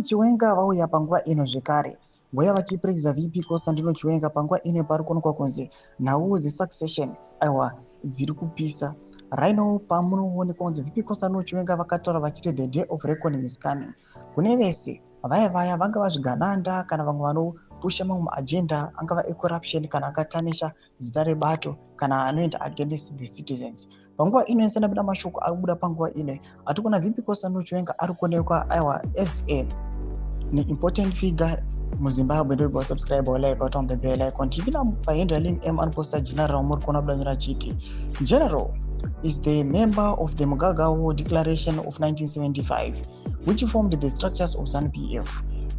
Chiwenga vauya panguva ino zvekare voya vachipraisa VP Constantino Chiwenga panguva ine pari kuonekwa kunzi nhau dzesuccession aiwa dziri kupisa. Right now pamunoonekwa kunzi VP Constantino Chiwenga vakataura vachiti the day of reckoning is coming. Kune vese vaya vanga vazvigananda kana vamwe vanopusha mamwe maagenda angava ecorruption kana akatanisha zita rebato kana anoenda against the citizens. Panguva ino yesana buda mashoko ari kubuda panguva ino ati kuna VP Constantino Chiwenga ari kuonekwa aiwa as an important figure muZimbabwe. Ndio subscribe or like on the bell icon. Tivina paenda link M anoposta General muri kuona budanyira chiti. General is the member of the Mugagawo Declaration of 1975 which formed the structures of ZANU-PF.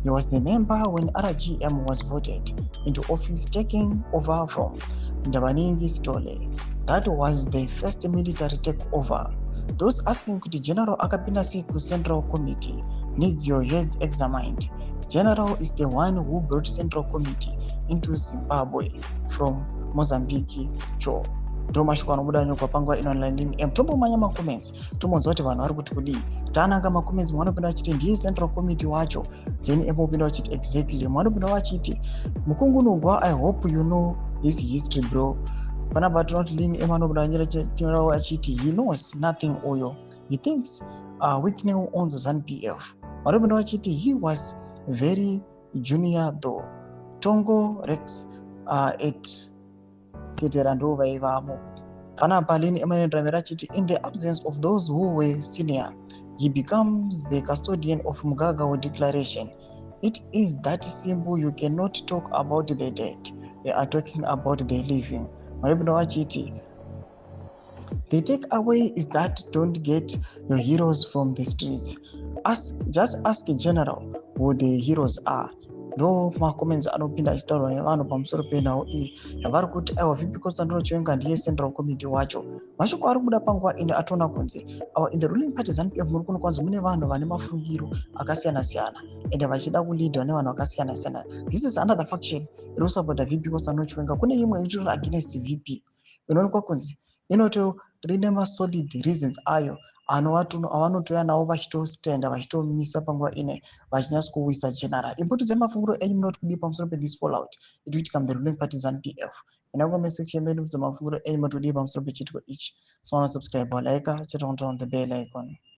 He was the member when RGM was voted into office, taking over from Ndabaningi Stole. That was the first military takeover. Those asking kuti General akapinda sei ku Central Committee needs your heads examined. General is the one who brought Central Committee into Zimbabwe from Mozambique. Cho ndo mashoko anobuda nyokwa panguva ino online tombomanya macomments tombonzwa kuti vanhu vari kuti kudii. Taananga macomments mwanopinda vachiti ndiye Central Committee wacho then emopinda vachiti exactly mwanopinda vachiti mukungunugwa I hope you know this history bro. Panapa tinoti lini emanobuda nyira vachiti he knows nothing oyo. He thinks weakening owns ZANU-PF. Mwanopinda vachiti he was very junior though. Tongo Rex at Ketera ndo vaivamo. Panapa lini emanendramira chiti in the absence of those who were senior, he becomes the custodian of Mugagawo Declaration. It is that simple. You cannot talk about the dead. We are talking about the living. Mwanopinda vachiti the takeaway is that don't get your heroes from the streets. Just ask a general who the heroes are. Ndo macomments anopinda achitaurwa nevanhu pamusoro penhau iyi yavari kuti aiwa VP Constantino Chiwenga ndiye Central Committee wacho. Mashoko ari kubuda panguva ino atoona kunzi in the ruling party ZANU-PF muri kuona kwanzi mune vanhu vane mafungiro akasiyana siyana ende vachida kulidwa nevanhu vakasiyana siyana. This is another faction inosapota VP Constantino Chiwenga. Kune imwe iri against VP inoonekwa kunzi inoto rine masolid reasons ayo avanotouya navo vachitostenda vachitomisa panguva ine vachinyatsa kuwisa general. Imbuto dzemafunguro enyu munoti kudii pamusoro pe-this fallout iri kuitika the ruling party ZANU-PF? Ina comment section medu kuti mafunguro enyu munoti kudii pamusoro pechitiko ichi. So subscribe or like chete on the bell icon.